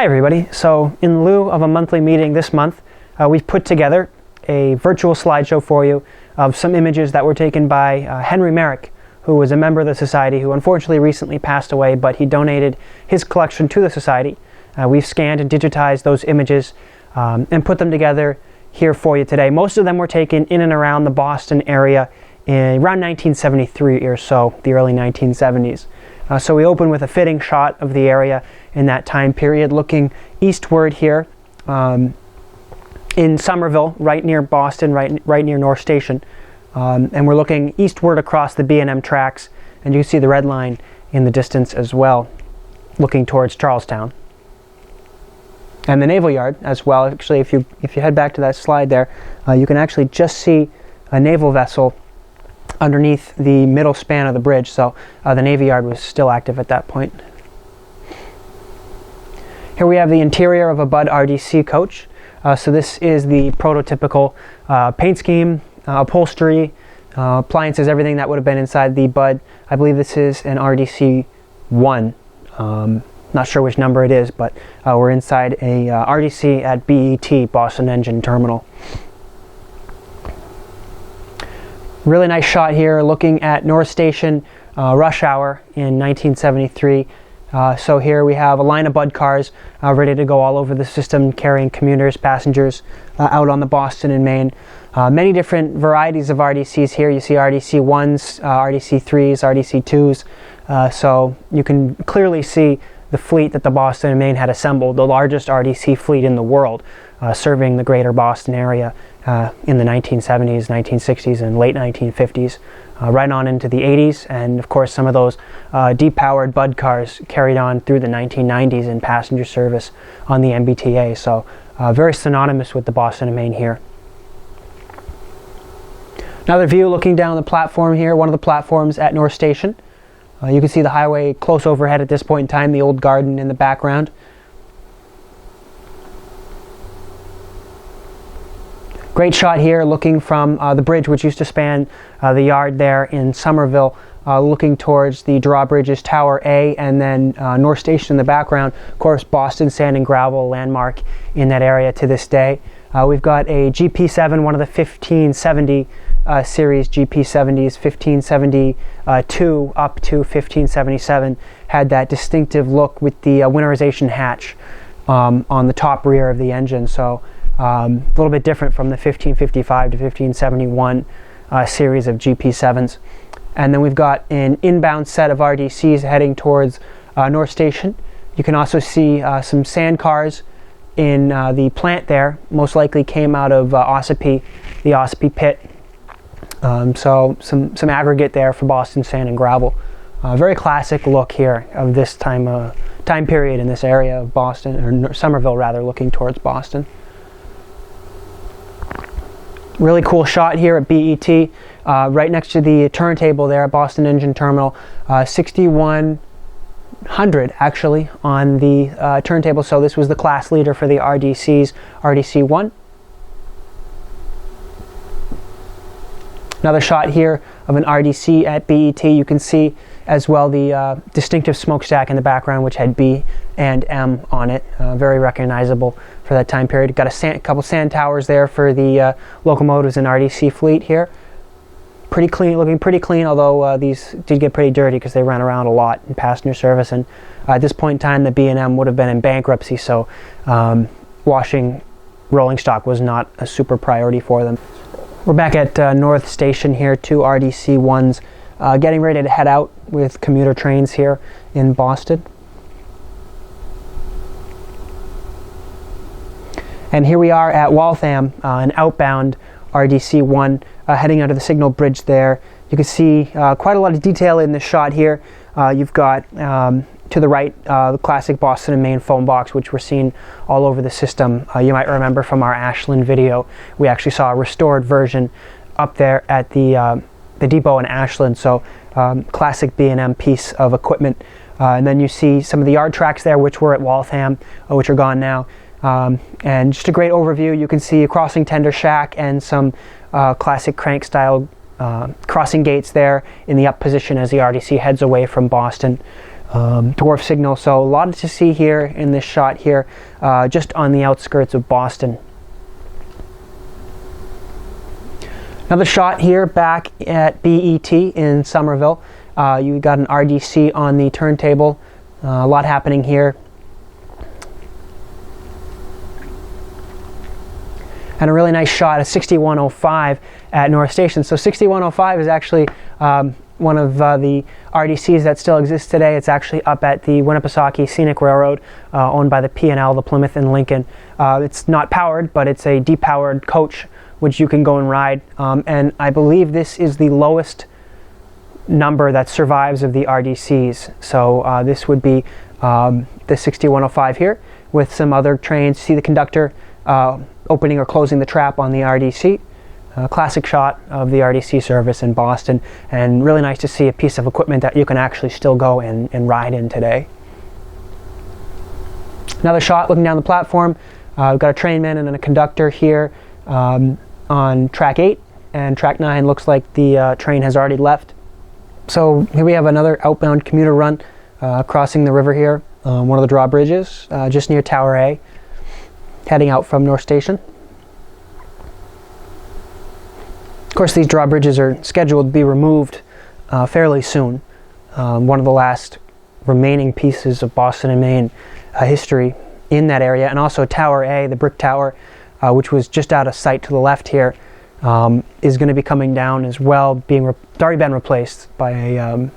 Hi everybody. So in lieu of a monthly meeting this month, we've put together a virtual slideshow for you of some images that were taken by Henry Merrick, who was a member of the Society who unfortunately recently passed away, but he donated his collection to the Society. We've scanned and digitized those images and put them together here for you today. Most of them were taken in and around the Boston area in around 1973 or so, the early 1970s. So we open with a fitting shot of the area in that time period, looking eastward here in Somerville, right near Boston, right near North Station. And we're looking eastward across the B&M tracks, and you can see the red line in the distance as well, looking towards Charlestown. And the Naval Yard as well. Actually, if you head back to that slide there, you can actually just see a naval vessel underneath the middle span of the bridge, so the Navy Yard was still active at that point. Here we have the interior of a Budd RDC coach. So this is the prototypical paint scheme, upholstery, appliances, everything that would have been inside the Budd. I believe this is an RDC 1. Not sure which number it is, but we're inside a RDC at BET, Boston Engine Terminal. Really nice shot here looking at North Station rush hour in 1973. So here we have a line of Budd cars ready to go all over the system, carrying commuters, passengers out on the Boston and Maine. Many different varieties of RDCs here. You see RDC 1s, RDC 3s, RDC 2s. So you can clearly see the fleet that the Boston and Maine had assembled, the largest RDC fleet in the world, serving the greater Boston area in the 1970s, 1960s, and late 1950s, right on into the 80s, and of course some of those depowered Budd cars carried on through the 1990s in passenger service on the MBTA, so very synonymous with the Boston and Maine here. Another view looking down the platform here, one of the platforms at North Station. You can see the highway close overhead at this point in time, the old garden in the background. Great shot here looking from the bridge which used to span the yard there in Somerville, looking towards the drawbridges Tower A and then North Station in the background. Of course, Boston Sand and Gravel, landmark in that area to this day. We've got a GP7, one of the 1570 series GP70s, 1572 up to 1577, had that distinctive look with the winterization hatch on the top rear of the engine. So a little bit different from the 1555 to 1571 series of GP7s. And then we've got an inbound set of RDCs heading towards North Station. You can also see some sand cars in the plant there. Most likely came out of Ossipee, the Ossipee pit. So some aggregate there for Boston Sand and Gravel. Very classic look here of this time period in this area of Boston, or Somerville rather, looking towards Boston. Really cool shot here at BET, right next to the turntable there at Boston Engine Terminal. 6100 actually on the turntable, so this was the class leader for the RDCs, RDC 1. Another shot here of an RDC at BET. You can see as well the distinctive smokestack in the background, which had B and M on it. Very recognizable for that time period. Got a couple sand towers there for the locomotives and RDC fleet here. Pretty clean, looking pretty clean, although these did get pretty dirty because they ran around a lot in passenger service. And at this point in time, the B&M would have been in bankruptcy, so washing rolling stock was not a super priority for them. We're back at North Station here, two RDC 1s getting ready to head out with commuter trains here in Boston. And here we are at Waltham, an outbound RDC 1 heading under the signal bridge there. You can see quite a lot of detail in this shot here. You've got to the right, the classic Boston and Maine phone box, which we're seeing all over the system. You might remember from our Ashland video, we actually saw a restored version up there at the depot in Ashland. So classic B&M piece of equipment. And then you see some of the yard tracks there, which were at Waltham, which are gone now. And just a great overview. You can see a crossing tender shack and some classic crank style crossing gates there in the up position as the RDC heads away from Boston. dwarf signal. So a lot to see here in this shot here, just on the outskirts of Boston. Another shot here back at BET in Somerville. You got an RDC on the turntable. A lot happening here. And a really nice shot, a 6105 at North Station. So 6105 is actually one of the RDCs that still exists today. It's actually up at the Winnipesaukee Scenic Railroad, owned by the P&L, the Plymouth and Lincoln. It's not powered, but it's a depowered coach, which you can go and ride. And I believe this is the lowest number that survives of the RDCs. So this would be the 6105 here, with some other trains. See the conductor opening or closing the trap on the RDC. Classic shot of the RDC service in Boston, and really nice to see a piece of equipment that you can actually still go and ride in today. Another shot looking down the platform. We've got a trainman and a conductor here on track 8, and track 9 looks like the train has already left. So here we have another outbound commuter run crossing the river here, one of the drawbridges just near Tower A, heading out from North Station. Of course, these drawbridges are scheduled to be removed fairly soon. One of the last remaining pieces of Boston and Maine history in that area, and also Tower A, the brick tower, which was just out of sight to the left here, is going to be coming down as well. It's already been replaced by a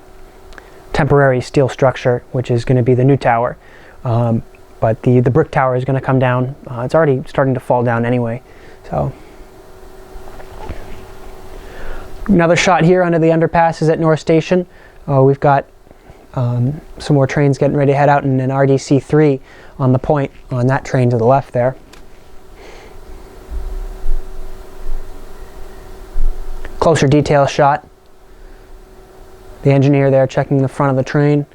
temporary steel structure, which is going to be the new tower. But the brick tower is going to come down. It's already starting to fall down anyway. So another shot here under the underpasses at North Station. We've got some more trains getting ready to head out, and an RDC 3 on the point on that train to the left there. Closer detail shot. The engineer there checking the front of the train.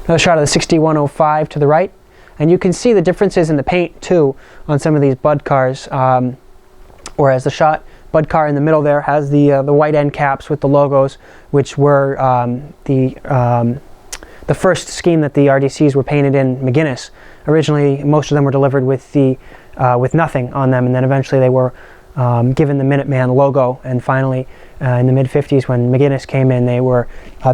Another shot of the 6105 to the right. And you can see the differences in the paint too on some of these Bud cars. Whereas the Bud car in the middle there has the white end caps with the logos, which were the first scheme that the RDCs were painted in McGuinness. Originally, most of them were delivered with nothing on them, and then eventually they were given the Minuteman logo, and finally in the mid-50s when McGuinness came in, they were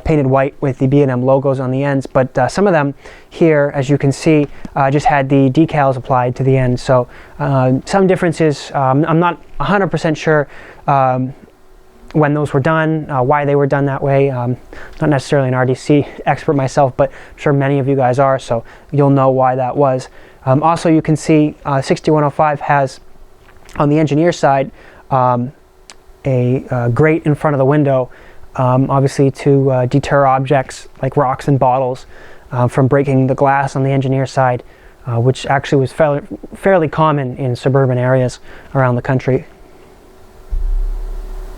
painted white with the B&M logos on the ends. But some of them here, as you can see, just had the decals applied to the end. So some differences. I'm not 100% sure when those were done, why they were done that way. Not necessarily an RDC expert myself, but I'm sure many of you guys are, so you'll know why that was. Also, you can see 6105 has, on the engineer side, a grate in front of the window, obviously to deter objects like rocks and bottles from breaking the glass on the engineer side, which actually was fairly common in suburban areas around the country,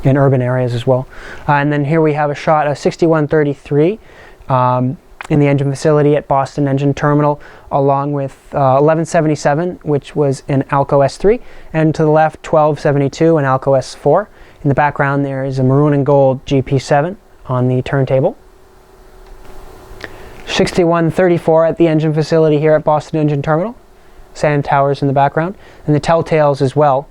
in urban areas as well. And then here we have a shot of 6133 in the engine facility at Boston Engine Terminal, along with 1177, which was an Alco S3, and to the left 1272, an Alco S4. In the background there is a maroon and gold GP7 on the turntable. 6134 at the engine facility here at Boston Engine Terminal. Sand towers in the background, and the telltales as well.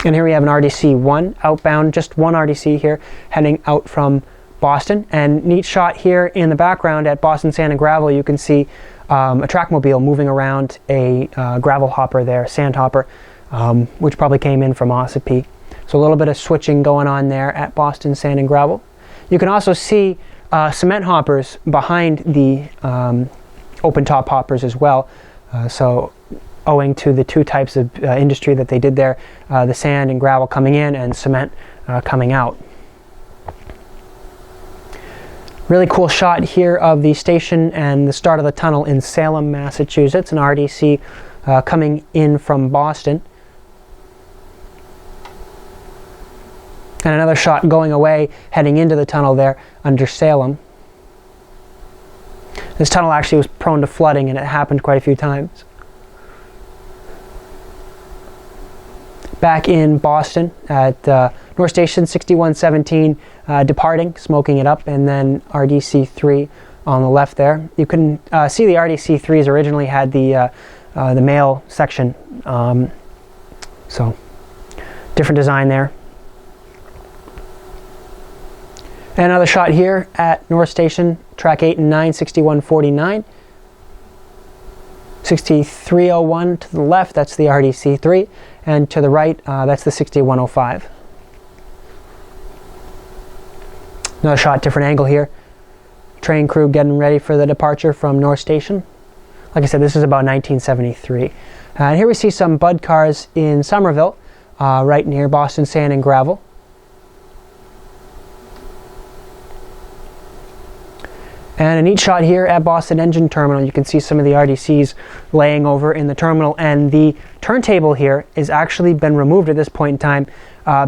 And here we have an RDC-1 outbound, just one RDC here, heading out from Boston. And neat shot here in the background at Boston Sand and Gravel, you can see a trackmobile moving around a gravel hopper there, sand hopper, which probably came in from Ossipee. So a little bit of switching going on there at Boston Sand and Gravel. You can also see cement hoppers behind the open top hoppers as well. So owing to the two types of industry that they did there, the sand and gravel coming in and cement coming out. Really cool shot here of the station and the start of the tunnel in Salem, Massachusetts, an RDC coming in from Boston. And another shot going away, heading into the tunnel there under Salem. This tunnel actually was prone to flooding, and it happened quite a few times. Back in Boston at North Station, 6117 departing, smoking it up, and then RDC3 on the left there. You can see the RDC3s originally had the mail section, so different design there. And another shot here at North Station, track 8 and 9, 6149. 6301 to the left, that's the RDC3, and to the right, that's the 6105. Another shot, different angle here. Train crew getting ready for the departure from North Station. Like I said, this is about 1973. And here we see some Bud cars in Somerville, right near Boston Sand and Gravel. And a neat shot here at Boston Engine Terminal. You can see some of the RDCs laying over in the terminal, and the turntable here has actually been removed at this point in time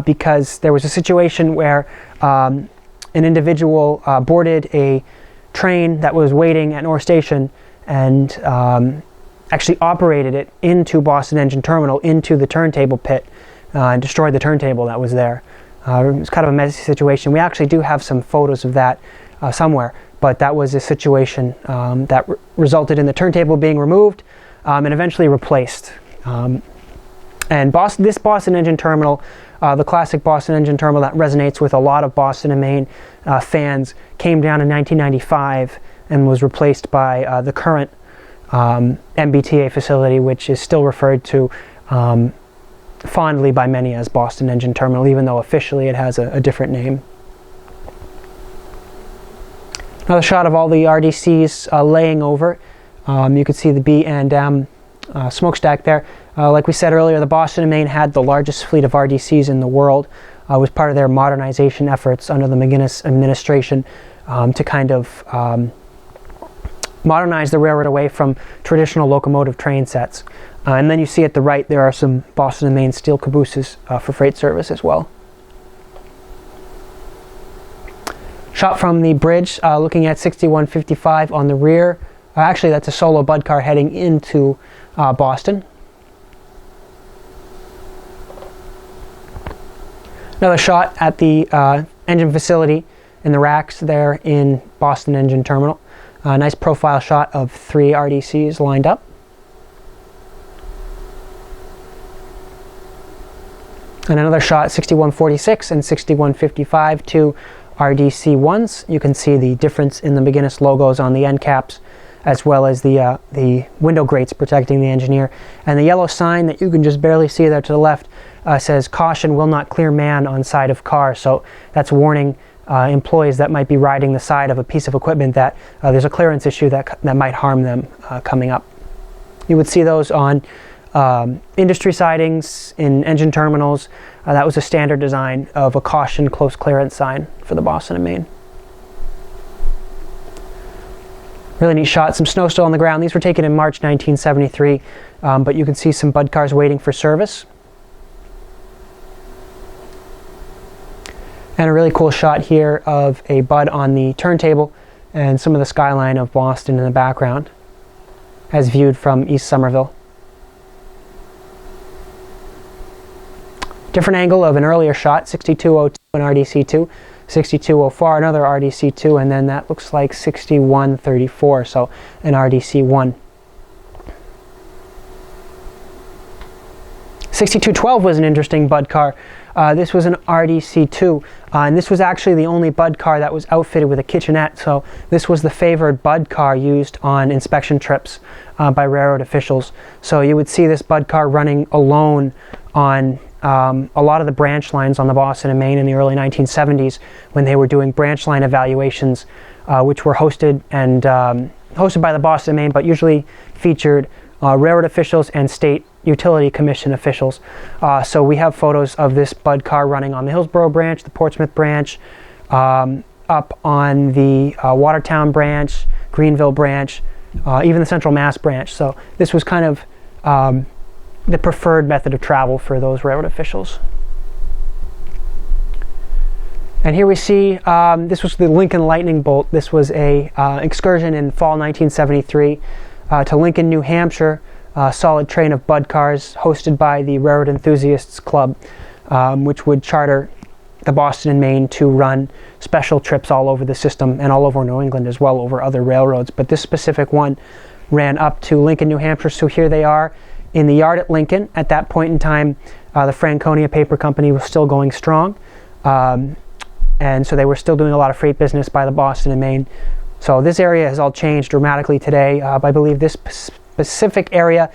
because there was a situation where an individual boarded a train that was waiting at North Station and actually operated it into Boston Engine Terminal, into the turntable pit, and destroyed the turntable that was there. It was kind of a messy situation. We actually do have some photos of that somewhere. But that was a situation that resulted in the turntable being removed and eventually replaced. And this Boston Engine Terminal, the classic Boston Engine Terminal that resonates with a lot of Boston and Maine fans, came down in 1995 and was replaced by the current MBTA facility, which is still referred to fondly by many as Boston Engine Terminal, even though officially it has a different name. Another shot of all the RDCs laying over. You can see the B&M smokestack there. Like we said earlier, the Boston and Maine had the largest fleet of RDCs in the world. It was part of their modernization efforts under the McGuinness administration to kind of modernize the railroad away from traditional locomotive train sets. And then you see at the right there are some Boston and Maine steel cabooses for freight service as well. Shot from the bridge, looking at 6155 on the rear. Actually, that's a solo Bud car heading into Boston. Another shot at the engine facility in the racks there in Boston Engine Terminal. Nice profile shot of 3 RDCs lined up. And another shot, 6146 and 6155, 2 RDC1s. You can see the difference in the McGuinness logos on the end caps, as well as the window grates protecting the engineer. And the yellow sign that you can just barely see there to the left says, "Caution, will not clear man on side of car." So that's warning employees that might be riding the side of a piece of equipment that there's a clearance issue that might harm them coming up. You would see those on industry sidings, in engine terminals. That was a standard design of a caution close clearance sign for the Boston and Maine. Really neat shot, some snow still on the ground. These were taken in March 1973, but you can see some Bud cars waiting for service. And a really cool shot here of a Bud on the turntable and some of the skyline of Boston in the background as viewed from East Somerville. Different angle of an earlier shot, 6202 and RDC2, 6204 another RDC2, and then that looks like 6134, so an RDC1. 6212 was an interesting Bud car. This was an RDC2, and this was actually the only Bud car that was outfitted with a kitchenette, so this was the favored Bud car used on inspection trips by railroad officials. So you would see this Bud car running alone on a lot of the branch lines on the Boston and Maine in the early 1970s when they were doing branch line evaluations, which were hosted by the Boston and Maine, but usually featured railroad officials and state utility commission officials. So we have photos of this Bud car running on the Hillsborough branch, the Portsmouth branch, up on the Watertown branch, Greenville branch, even the Central Mass branch. So this was kind of the preferred method of travel for those railroad officials. And here we see, this was the Lincoln Lightning Bolt. This was a excursion in fall 1973 to Lincoln, New Hampshire, solid train of bud cars hosted by the Railroad Enthusiasts Club, which would charter the Boston and Maine to run special trips all over the system and all over New England as well, over other railroads. But this specific one ran up to Lincoln, New Hampshire. So here they are in the yard at Lincoln. At that point in time, the Franconia Paper Company was still going strong. And so they were still doing a lot of freight business by the Boston and Maine. So this area has all changed dramatically today. I believe this specific area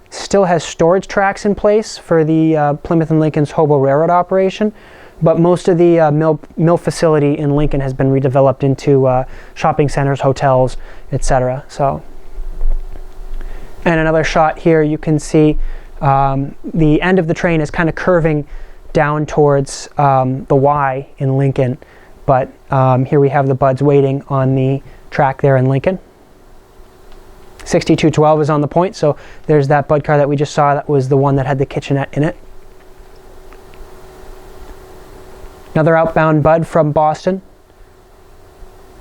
still has storage tracks in place for the Plymouth and Lincoln's Hobo Railroad operation, but most of the mill facility in Lincoln has been redeveloped into shopping centers, hotels, etc. So, and another shot here, you can see the end of the train is kind of curving down towards the Y in Lincoln, but here we have the buds waiting on the track there in Lincoln. 6212 is on the point, so there's that bud car that we just saw. That was the one that had the kitchenette in it. Another outbound bud from Boston.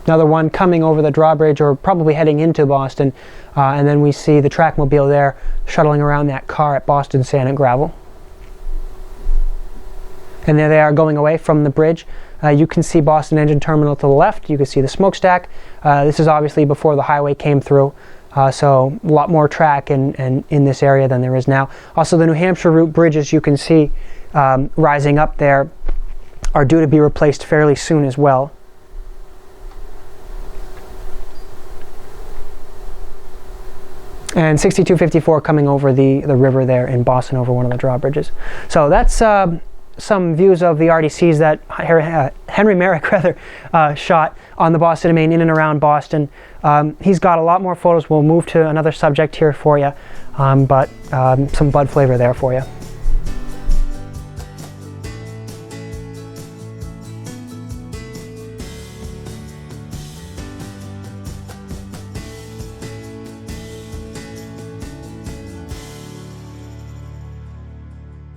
Another one coming over the drawbridge, or probably heading into Boston. And then we see the trackmobile there shuttling around that car at Boston Sand and Gravel. And there they are going away from the bridge. You can see Boston Engine Terminal to the left. You can see the smokestack. This is obviously before the highway came through. So a lot more track in this area than there is now. Also, the New Hampshire route bridges you can see rising up there are due to be replaced fairly soon as well. And 6254 coming over the river there in Boston over one of the drawbridges. So that's some views of the RDCs that Henry Merrick shot on the Boston and Maine in and around Boston. He's got a lot more photos. We'll move to another subject here for you, but some bud flavor there for you.